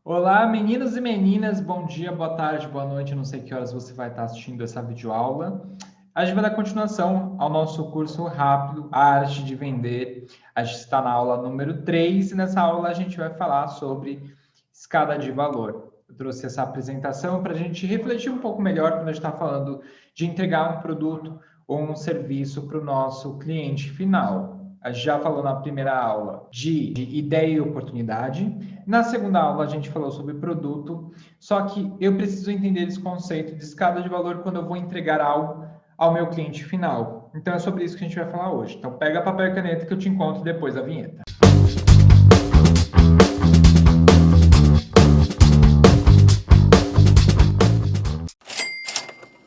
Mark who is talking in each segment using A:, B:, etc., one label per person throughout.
A: Olá, meninos e meninas, bom dia, boa tarde, boa noite, não sei que horas você vai estar assistindo essa videoaula. A gente vai dar continuação ao nosso curso rápido, a arte de vender. A gente está na aula número 3 e nessa aula a gente vai falar sobre escada de valor. Eu trouxe essa apresentação para a gente refletir um pouco melhor quando a gente está falando de entregar um produto ou um serviço para o nosso cliente final. A gente já falou na primeira aula de ideia e oportunidade. Na segunda aula, a gente falou sobre produto, só que eu preciso entender esse conceito de escada de valor quando eu vou entregar algo ao meu cliente final. Então, é sobre isso que a gente vai falar hoje. Então, pega papel e caneta que eu te encontro depois da vinheta.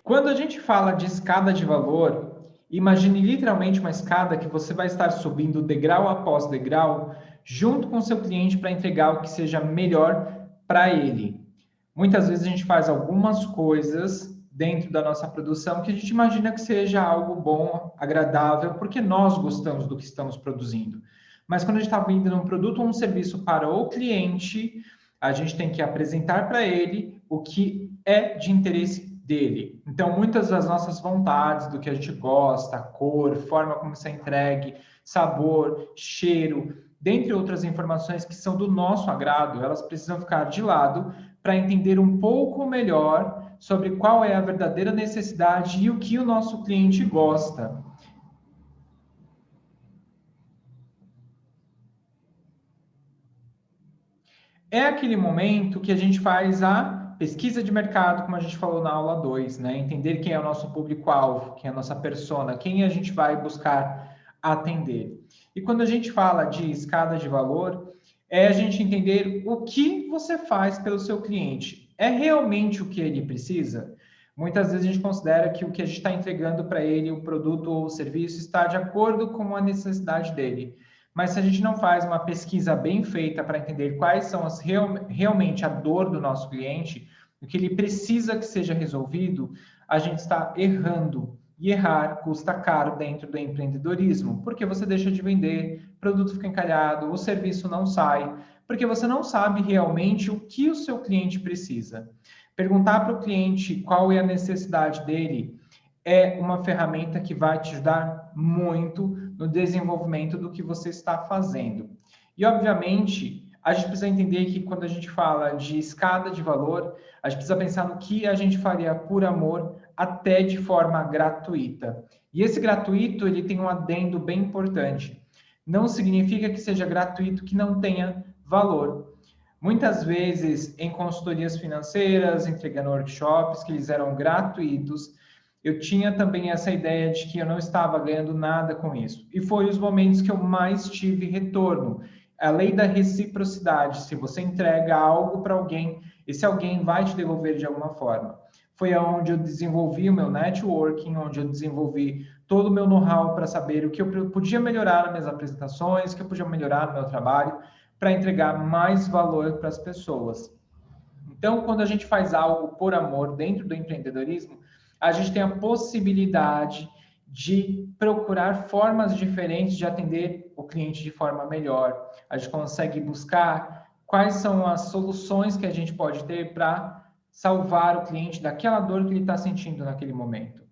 A: Quando a gente fala de escada de valor, imagine literalmente uma escada que você vai estar subindo degrau após degrau, junto com seu cliente para entregar o que seja melhor para ele. Muitas vezes a gente faz algumas coisas dentro da nossa produção que a gente imagina que seja algo bom, agradável, porque nós gostamos do que estamos produzindo. Mas quando a gente está vendendo um produto ou um serviço para o cliente, a gente tem que apresentar para ele o que é de interesse dele. Então, muitas das nossas vontades, do que a gente gosta, cor, forma como isso é entregue, sabor, cheiro, dentre outras informações que são do nosso agrado, elas precisam ficar de lado para entender um pouco melhor sobre qual é a verdadeira necessidade e o que o nosso cliente gosta. É aquele momento que a gente faz a pesquisa de mercado, como a gente falou na aula 2, né? Entender quem é o nosso público-alvo, quem é a nossa persona, quem a gente vai buscar atender. E quando a gente fala de escada de valor, é a gente entender o que você faz pelo seu cliente. É realmente o que ele precisa? Muitas vezes a gente considera que o que a gente está entregando para ele, o produto ou o serviço, está de acordo com a necessidade dele. Mas se a gente não faz uma pesquisa bem feita para entender quais são realmente a dor do nosso cliente, o que ele precisa que seja resolvido, a gente está errando. E errar custa caro dentro do empreendedorismo, porque você deixa de vender, o produto fica encalhado, o serviço não sai, porque você não sabe realmente o que o seu cliente precisa. Perguntar para o cliente qual é a necessidade dele é uma ferramenta que vai te ajudar muito no desenvolvimento do que você está fazendo. E, obviamente, a gente precisa entender que quando a gente fala de escada de valor, a gente precisa pensar no que a gente faria por amor, até de forma gratuita. E esse gratuito, ele tem um adendo bem importante. Não significa que seja gratuito que não tenha valor. Muitas vezes, em consultorias financeiras, entregando workshops que eles eram gratuitos, eu tinha também essa ideia de que eu não estava ganhando nada com isso. E foi os momentos que eu mais tive retorno. A lei da reciprocidade. Se você entrega algo para alguém, esse alguém vai te devolver de alguma forma. Foi onde eu desenvolvi o meu networking, onde eu desenvolvi todo o meu know-how para saber o que eu podia melhorar nas minhas apresentações, o que eu podia melhorar no meu trabalho, para entregar mais valor para as pessoas. Então, quando a gente faz algo por amor dentro do empreendedorismo, a gente tem a possibilidade de procurar formas diferentes de atender o cliente de forma melhor. A gente consegue buscar quais são as soluções que a gente pode ter para salvar o cliente daquela dor que ele está sentindo naquele momento.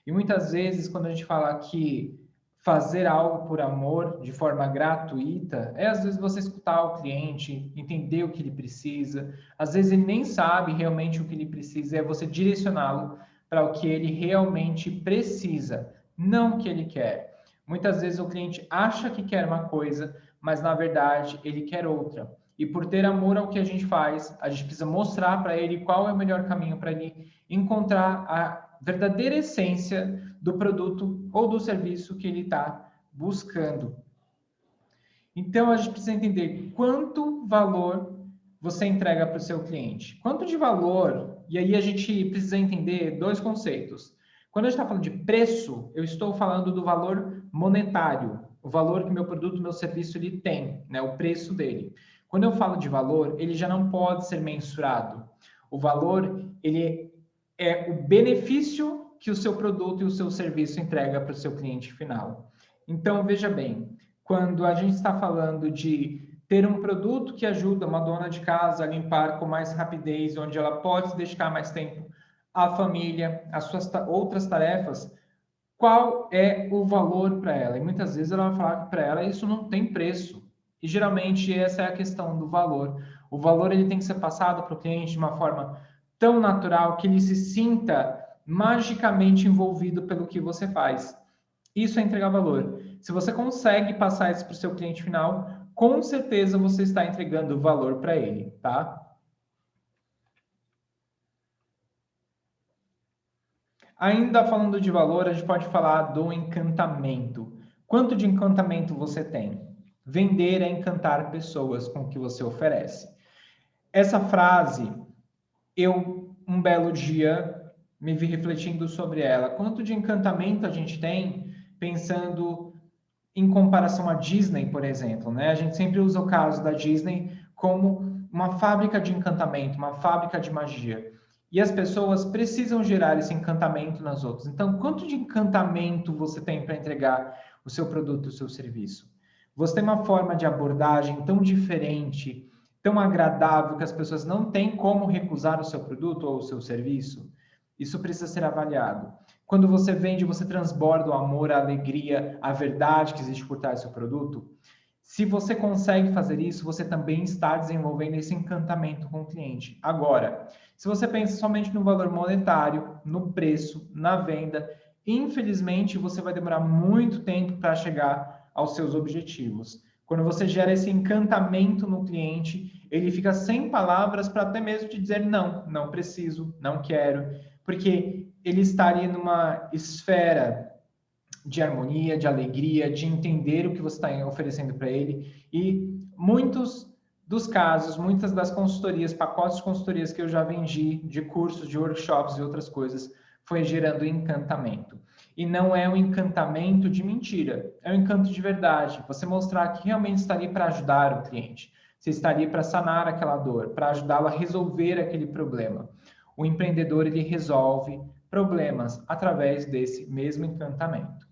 A: E muitas vezes, quando a gente fala que fazer algo por amor de forma gratuita é às vezes você escutar o cliente, entender o que ele precisa. Às vezes ele nem sabe realmente o que ele precisa, é você direcioná-lo para o que ele realmente precisa, não o que ele quer. Muitas vezes o cliente acha que quer uma coisa, mas na verdade ele quer outra. E por ter amor ao que a gente faz, a gente precisa mostrar para ele qual é o melhor caminho para ele encontrar a verdadeira essência do produto ou do serviço que ele está buscando. Então, a gente precisa entender quanto valor você entrega para o seu cliente. Quanto de valor, e aí a gente precisa entender dois conceitos. Quando a gente está falando de preço, eu estou falando do valor monetário, o valor que meu produto, meu serviço, ele tem, né? O preço dele. Quando eu falo de valor, ele já não pode ser mensurado. O valor, ele é o benefício que o seu produto e o seu serviço entrega para o seu cliente final. Então, veja bem, quando a gente está falando de ter um produto que ajuda uma dona de casa a limpar com mais rapidez, onde ela pode se dedicar mais tempo à família, às suas outras tarefas, qual é o valor para ela? E muitas vezes ela vai falar que para ela isso não tem preço. E geralmente essa é a questão do valor. O valor ele tem que ser passado para o cliente de uma forma tão natural que ele se sinta magicamente envolvido pelo que você faz. Isso é entregar valor. Se você consegue passar isso para o seu cliente final, com certeza você está entregando valor para ele, tá? Ainda falando de valor, a gente pode falar do encantamento. Quanto de encantamento você tem? Vender é encantar pessoas com o que você oferece. Essa frase, um belo dia, me vi refletindo sobre ela. Quanto de encantamento a gente tem pensando em comparação à Disney, por exemplo, né? A gente sempre usa o caso da Disney como uma fábrica de encantamento, uma fábrica de magia. E as pessoas precisam gerar esse encantamento nas outras. Então, quanto de encantamento você tem para entregar o seu produto, o seu serviço? Você tem uma forma de abordagem tão diferente, tão agradável, que as pessoas não têm como recusar o seu produto ou o seu serviço? Isso precisa ser avaliado. Quando você vende, você transborda o amor, a alegria, a verdade que existe por trás do seu produto. Se você consegue fazer isso, você também está desenvolvendo esse encantamento com o cliente. Agora, se você pensa somente no valor monetário, no preço, na venda, infelizmente você vai demorar muito tempo para chegar aos seus objetivos. Quando você gera esse encantamento no cliente, ele fica sem palavras para até mesmo te dizer não, não preciso, não quero, porque ele estaria numa esfera de harmonia, de alegria, de entender o que você está oferecendo para ele. E muitos dos casos, muitas das consultorias, pacotes de consultorias que eu já vendi, de cursos, de workshops e outras coisas, foi gerando encantamento. E não é um encantamento de mentira, é um encanto de verdade. Você mostrar que realmente está ali para ajudar o cliente. Você está ali para sanar aquela dor, para ajudá-lo a resolver aquele problema. O empreendedor, ele resolve problemas através desse mesmo encantamento.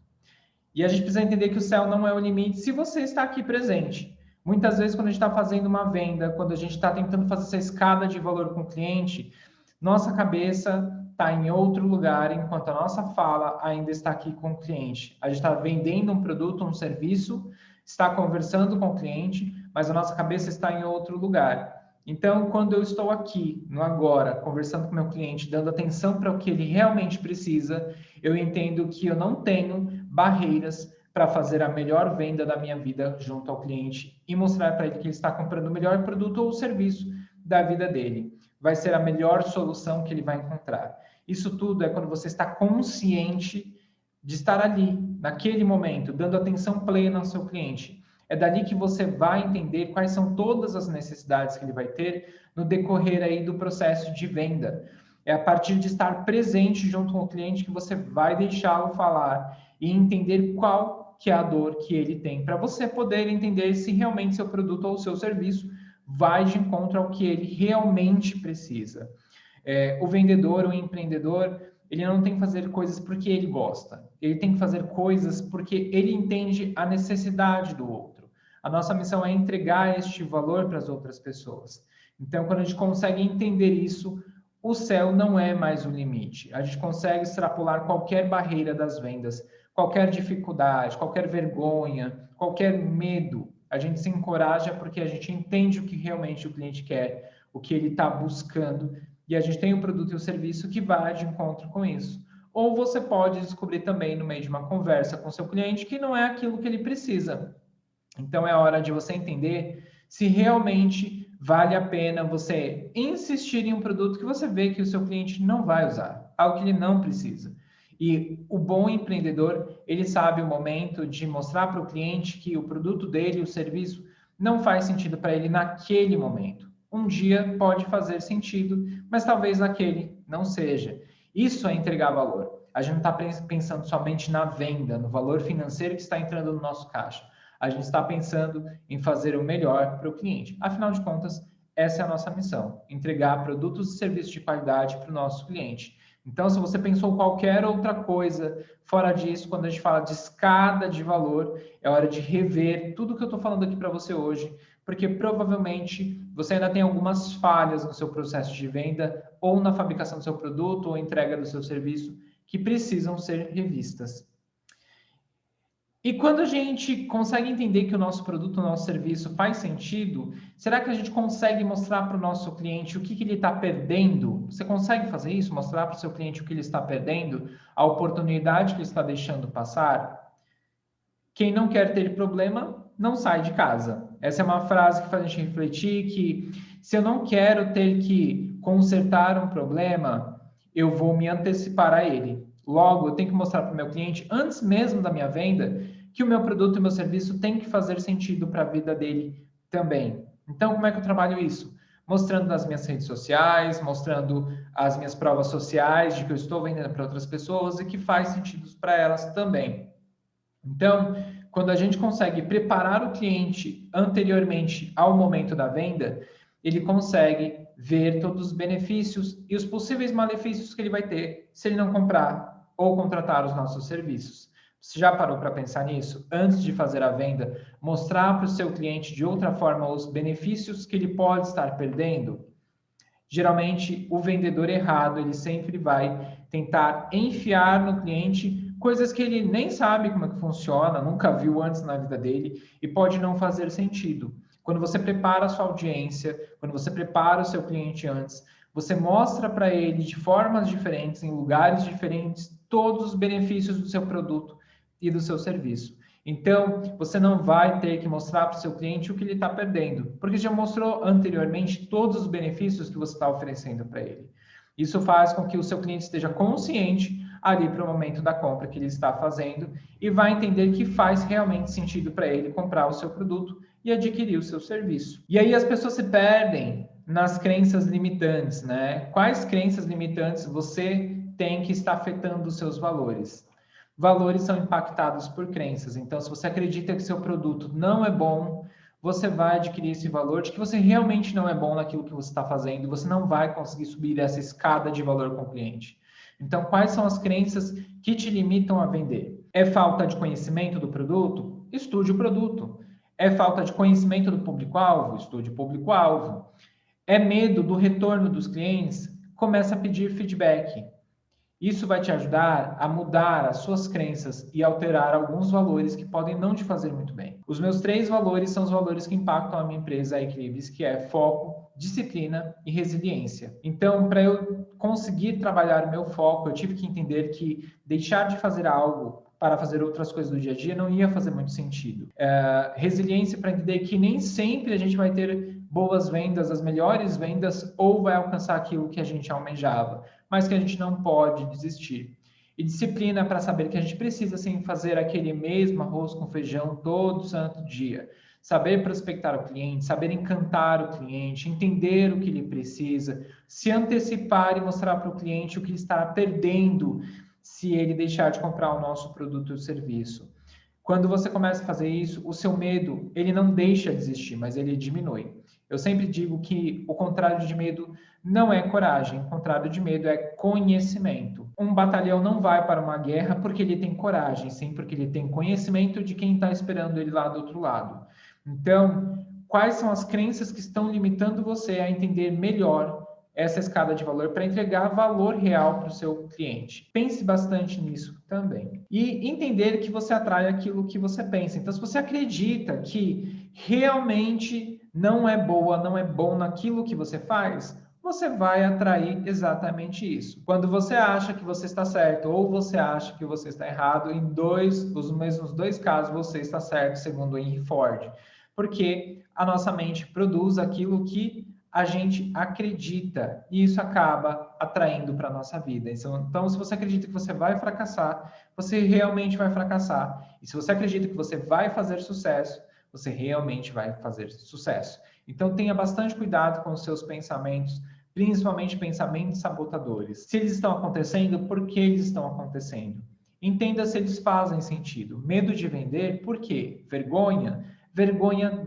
A: E a gente precisa entender que o céu não é o limite se você está aqui presente. Muitas vezes, quando a gente está fazendo uma venda, quando a gente está tentando fazer essa escada de valor com o cliente, nossa cabeça está em outro lugar, enquanto a nossa fala ainda está aqui com o cliente. A gente está vendendo um produto, um serviço, está conversando com o cliente, mas a nossa cabeça está em outro lugar. Então, quando eu estou aqui, no agora, conversando com meu cliente, dando atenção para o que ele realmente precisa, eu entendo que eu não tenho barreiras para fazer a melhor venda da minha vida junto ao cliente e mostrar para ele que ele está comprando o melhor produto ou serviço da vida dele. Vai ser a melhor solução que ele vai encontrar. Isso tudo é quando você está consciente de estar ali, naquele momento, dando atenção plena ao seu cliente. É dali que você vai entender quais são todas as necessidades que ele vai ter no decorrer aí do processo de venda. É a partir de estar presente junto com o cliente que você vai deixá-lo falar e entender qual que é a dor que ele tem, para você poder entender se realmente seu produto ou seu serviço vai de encontro ao que ele realmente precisa. O vendedor, o empreendedor, ele não tem que fazer coisas porque ele gosta. Ele tem que fazer coisas porque ele entende a necessidade do outro. A nossa missão é entregar este valor para as outras pessoas. Então, quando a gente consegue entender isso, o céu não é mais o limite. A gente consegue extrapolar qualquer barreira das vendas, qualquer dificuldade, qualquer vergonha, qualquer medo. A gente se encoraja porque a gente entende o que realmente o cliente quer, o que ele está buscando, e a gente tem o produto e o serviço que vai de encontro com isso. Ou você pode descobrir também no meio de uma conversa com seu cliente que não é aquilo que ele precisa. Então é hora de você entender se realmente vale a pena você insistir em um produto que você vê que o seu cliente não vai usar, algo que ele não precisa. E o bom empreendedor, ele sabe o momento de mostrar para o cliente que o produto dele, o serviço, não faz sentido para ele naquele momento. Um dia pode fazer sentido, mas talvez naquele não seja. Isso é entregar valor. A gente não está pensando somente na venda, no valor financeiro que está entrando no nosso caixa. A gente está pensando em fazer o melhor para o cliente. Afinal de contas, essa é a nossa missão: entregar produtos e serviços de qualidade para o nosso cliente. Então, se você pensou qualquer outra coisa fora disso, quando a gente fala de escada de valor, é hora de rever tudo que eu estou falando aqui para você hoje. porque provavelmente você ainda tem algumas falhas no seu processo de venda, ou na fabricação do seu produto, ou entrega do seu serviço, que precisam ser revistas. E quando a gente consegue entender que o nosso produto, o nosso serviço faz sentido, será que a gente consegue mostrar para o nosso cliente o que ele está perdendo? Você consegue fazer isso? Mostrar para o seu cliente o que ele está perdendo? A oportunidade que ele está deixando passar? Quem não quer ter problema, não sai de casa. Essa é uma frase que faz a gente refletir que se eu não quero ter que consertar um problema, eu vou me antecipar a ele. Logo, eu tenho que mostrar para o meu cliente, antes mesmo da minha venda, que o meu produto e o meu serviço tem que fazer sentido para a vida dele também. Então, como é que eu trabalho isso? Mostrando nas minhas redes sociais, mostrando as minhas provas sociais de que eu estou vendendo para outras pessoas e que faz sentido para elas também. Então, quando a gente consegue preparar o cliente anteriormente ao momento da venda, ele consegue ver todos os benefícios e os possíveis malefícios que ele vai ter se ele não comprar ou contratar os nossos serviços. Você já parou para pensar nisso? Antes de fazer a venda, mostrar para o seu cliente de outra forma os benefícios que ele pode estar perdendo? Geralmente, o vendedor errado, ele sempre vai tentar enfiar no cliente coisas que ele nem sabe como é que funciona, nunca viu antes na vida dele e pode não fazer sentido. Quando você prepara a sua audiência, quando você prepara o seu cliente antes, você mostra para ele de formas diferentes, em lugares diferentes, todos os benefícios do seu produto e do seu serviço. Então, você não vai ter que mostrar para o seu cliente o que ele está perdendo, porque já mostrou anteriormente todos os benefícios que você está oferecendo para ele. Isso faz com que o seu cliente esteja consciente ali para o momento da compra que ele está fazendo e vai entender que faz realmente sentido para ele comprar o seu produto e adquirir o seu serviço. E aí as pessoas se perdem nas crenças limitantes, né? Quais crenças limitantes você tem que está afetando os seus valores? Valores são impactados por crenças. Então, se você acredita que seu produto não é bom, você vai adquirir esse valor de que você realmente não é bom naquilo que você está fazendo, você não vai conseguir subir essa escada de valor com o cliente. Então, quais são as crenças que te limitam a vender? É falta de conhecimento do produto? Estude o produto. É falta de conhecimento do público-alvo? Estude o público-alvo. É medo do retorno dos clientes? Começa a pedir feedback. Isso vai te ajudar a mudar as suas crenças e alterar alguns valores que podem não te fazer muito bem. Os meus 3 valores são os valores que impactam a minha empresa, a Eclipse, que é foco, disciplina e resiliência. Então, para eu conseguir trabalhar o meu foco, eu tive que entender que deixar de fazer algo para fazer outras coisas do dia a dia não ia fazer muito sentido. Resiliência para entender que nem sempre a gente vai ter boas vendas, as melhores vendas, ou vai alcançar aquilo que a gente almejava, mas que a gente não pode desistir. E disciplina para saber que a gente precisa sim fazer aquele mesmo arroz com feijão todo santo dia. Saber prospectar o cliente, saber encantar o cliente, entender o que ele precisa, se antecipar e mostrar para o cliente o que ele estará perdendo se ele deixar de comprar o nosso produto ou serviço. Quando você começa a fazer isso, o seu medo, ele não deixa de existir, mas ele diminui. Eu sempre digo que o contrário de medo não é coragem, o contrário de medo é conhecimento. Um batalhão não vai para uma guerra porque ele tem coragem, sim porque ele tem conhecimento de quem está esperando ele lá do outro lado. Então, quais são as crenças que estão limitando você a entender melhor essa escada de valor para entregar valor real para o seu cliente? Pense bastante nisso também. E entender que você atrai aquilo que você pensa. Então, se você acredita que realmente não é boa, não é bom naquilo que você faz, você vai atrair exatamente isso. Quando você acha que você está certo ou você acha que você está errado, os mesmos 2 casos você está certo, segundo Henry Ford. Porque a nossa mente produz aquilo que a gente acredita e isso acaba atraindo para a nossa vida. Então, se você acredita que você vai fracassar, você realmente vai fracassar. E se você acredita que você vai fazer sucesso, você realmente vai fazer sucesso. Então, tenha bastante cuidado com os seus pensamentos, principalmente pensamentos sabotadores. Se eles estão acontecendo, por que eles estão acontecendo? Entenda se eles fazem sentido. Medo de vender, por quê? Vergonha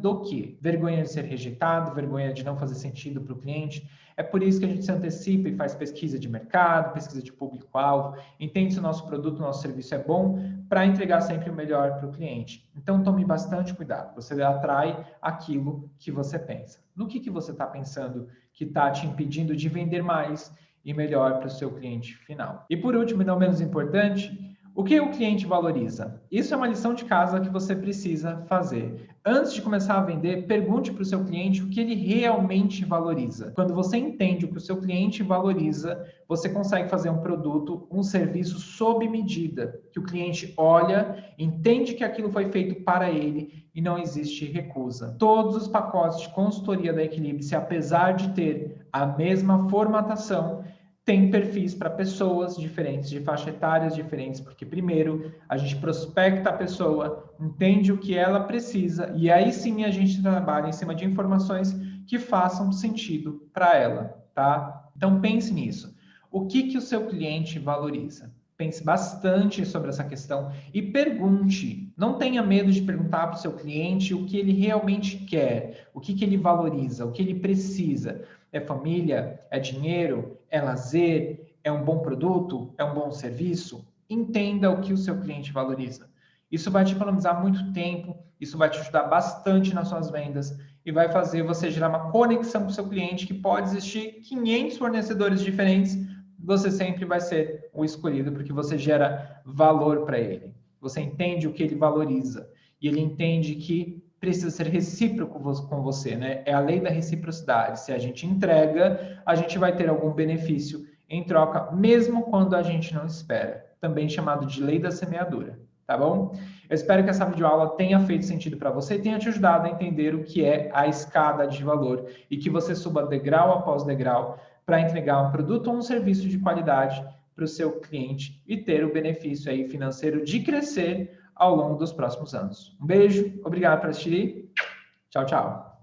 A: do quê? Vergonha de ser rejeitado, vergonha de não fazer sentido para o cliente, É por isso que a gente se antecipa e faz pesquisa de mercado, pesquisa de público-alvo, entende se o nosso produto, o nosso serviço é bom, para entregar sempre o melhor para o cliente. Então, tome bastante cuidado. Você atrai aquilo que você pensa. No que você está pensando que está te impedindo de vender mais e melhor para o seu cliente final? E por último, e não menos importante, o que o cliente valoriza? Isso é uma lição de casa que você precisa fazer. Antes de começar a vender, pergunte para o seu cliente o que ele realmente valoriza. Quando você entende o que o seu cliente valoriza, você consegue fazer um produto, um serviço sob medida, que o cliente olha, entende que aquilo foi feito para ele e não existe recusa. Todos os pacotes de consultoria da Equilibre, apesar de ter a mesma formatação, tem perfis para pessoas diferentes, de faixa etárias diferentes, porque primeiro a gente prospecta a pessoa, entende o que ela precisa e aí sim a gente trabalha em cima de informações que façam sentido para ela, tá? Então pense nisso. O que o seu cliente valoriza? Pense bastante sobre essa questão e pergunte. Não tenha medo de perguntar para o seu cliente o que ele realmente quer, o que ele valoriza, o que ele precisa. É família? É dinheiro? É lazer? É um bom produto? É um bom serviço? Entenda o que o seu cliente valoriza. Isso vai te economizar muito tempo, isso vai te ajudar bastante nas suas vendas e vai fazer você gerar uma conexão com o seu cliente, que pode existir 500 fornecedores diferentes, você sempre vai ser o escolhido, porque você gera valor para ele. Você entende o que ele valoriza e ele entende que precisa ser recíproco com você, né? É a lei da reciprocidade. Se a gente entrega, a gente vai ter algum benefício em troca, mesmo quando a gente não espera. Também chamado de lei da semeadura, tá bom? Eu espero que essa videoaula tenha feito sentido para você e tenha te ajudado a entender o que é a escada de valor e que você suba degrau após degrau para entregar um produto ou um serviço de qualidade para o seu cliente e ter o benefício aí financeiro de crescer ao longo dos próximos anos. Um beijo, obrigado por assistir. Tchau, tchau.